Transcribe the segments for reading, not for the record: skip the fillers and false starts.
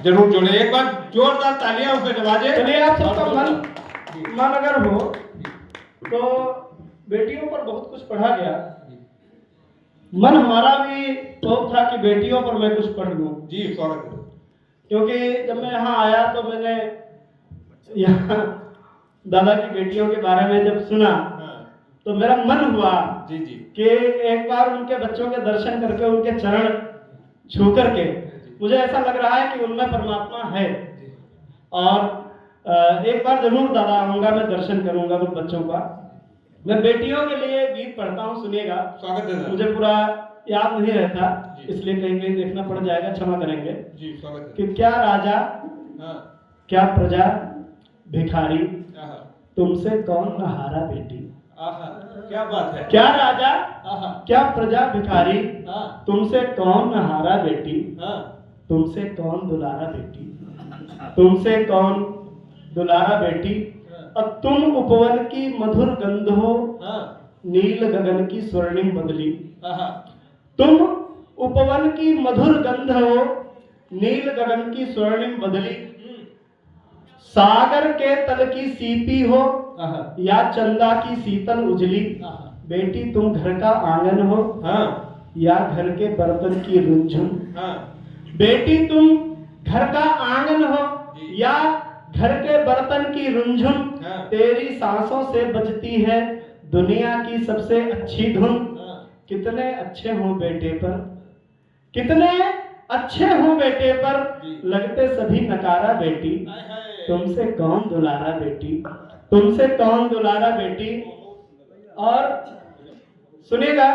जरूर जोड़े, एक बार जोरदार तालियां उसे नवाजे। चलिए आप सबका मन अगर हो तो बेटियों पर बहुत कुछ पढ़ा गया, मन हमारा भी तो था कि बेटियों पर मैं कुछ पढ़ लूं। जी स्वागत है। क्योंकि जब मैं यहाँ आया तो मैंने यहाँ दादा की बेटियों के बारे में जब सुना तो मेरा मन हुआ जी जी कि एक बार उनके बच्चों के दर्शन करके उनके चरण छू करके मुझे ऐसा लग रहा है कि उनमें परमात्मा है, और एक बार जरूर दादा आऊंगा, मैं दर्शन करूंगा उन बच्चों का। मैं बेटियों के लिए गीत पढ़ता हूँ, सुनिएगा। स्वागत है। मुझे पूरा याद नहीं रहता, इसलिए कहीं कहीं देखना पड़ जाएगा, क्षमा करेंगे। जी स्वागत है। कि क्या राजा क्या प्रजा भिखारी, तुमसे कौन नहारा बेटी। क्या बात है। क्या राजा क्या प्रजा भिखारी, तुमसे कौन नहारा बेटी, तुमसे कौन दुलारा बेटी, तुमसे कौन दुलारा बेटी। अब तुम उपवन की मधुर गंध हो, नील गगन की स्वर्णिम बदली। तुम उपवन की मधुर गंध हो, नील गगन की स्वर्णिम बदली। सागर के तल की सीपी हो, या चंदा की शीतल उजली। बेटी तुम घर का आंगन हो, या घर के बर्तन की रुंझुन। बेटी तुम घर का आंगन हो, या घर के बर्तन की रुंझुन। तेरी सांसों से बजती है दुनिया की सबसे अच्छी धुन। कितने अच्छे हो बेटे पर, कितने अच्छे हो बेटे पर, लगते सभी नकारा बेटी। तुमसे कौन दुलारा बेटी, तुमसे कौन दुलारा बेटी। और सुनेगा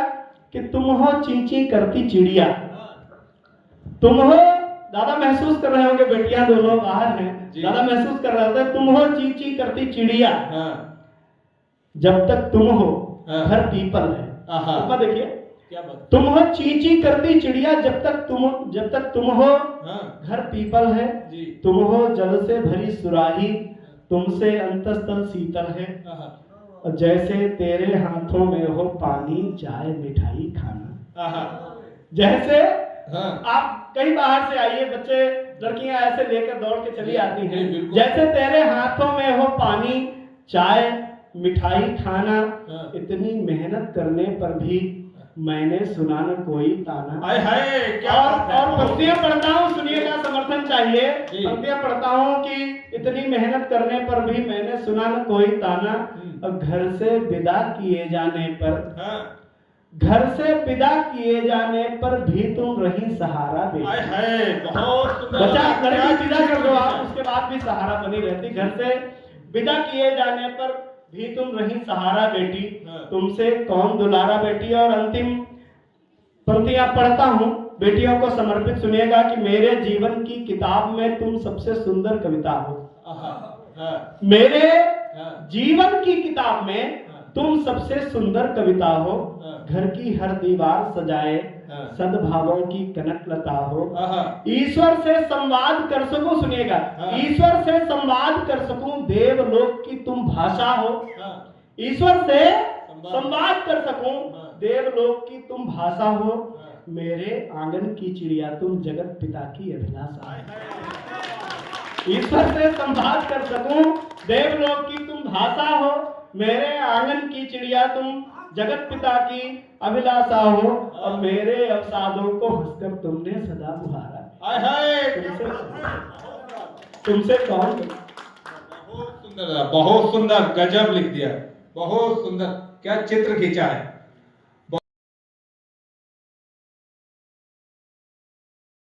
कि तुम हो चींची करती चिड़िया। तुम हो, दादा महसूस कर रहे होंगे, बेटियां दोनों बाहर हैं, दादा महसूस कर रहे थे। तुम हो चींची करती चिड़िया, जब तक तुम हो घर पीपल है। देखिए क्या बात। तुम हो चींची करती चिड़िया, जब तक तुम हो घर पीपल है। तुम हो जल से भरी सुराही, तुमसे अंतस्तल शीतल है। और जैसे तेरे हाथों में हो पानी, चाय मिठाई खाना। जैसे आप कहीं बाहर से आइए, बच्चे लड़कियां ऐसे लेकर दौड़ के चली आती हैं। जैसे तेरे हाथों में हो पानी, चाय मिठाई खाना। इतनी मेहनत करने पर भी मैंने सुना न कोई ताना। और पंक्तियां पढ़ता हूँ, सुनिएगा, समर्थन चाहिए। पंक्तियां पढ़ता हूँ कि इतनी मेहनत करने पर भी मैंने सुना न कोई ताना। अब घर से विदा किए जाने पर, घर से विदा किए जाने पर भी तुम रही सहारा बेटी। बचा लड़की विदा कर दो आप, उसके बाद भी सहारा बनी रहती। घर से विदा किए जाने पर भी तुम रही सहारा बेटी, तुमसे कौन दुलारा बेटी। और अंतिम पंक्तियां पढ़ता हूं, बेटियों को समर्पित, सुनिएगा कि मेरे जीवन की किताब में तुम सबसे सुंदर कविता हो। मेरे जीवन की किताब में तुम सबसे सुंदर कविता हो। घर की हर दीवार सजाए सद्भावों की कनक लता हो। ईश्वर से संवाद कर सकूं, सुनिएगा, ईश्वर से संवाद कर सकूं, देवलोक की तुम भाषा हो। ईश्वर से संवाद कर सकूं, देवलोक की तुम भाषा हो। मेरे आंगन की चिड़िया तुम जगत पिता की अभिलाषा। ईश्वर से संवाद कर सकूं, देवलोक की तुम भाषा हो। मेरे आंगन की चिड़िया तुम जगत पिता की अभिलाषा हो। और मेरे अवसादों को हंसकर तुमने सदा बुहारा। तुमसे कौन। बहुत सुंदर, बहुत सुंदर, गजब लिख दिया, बहुत सुंदर, क्या चित्र खींचा है।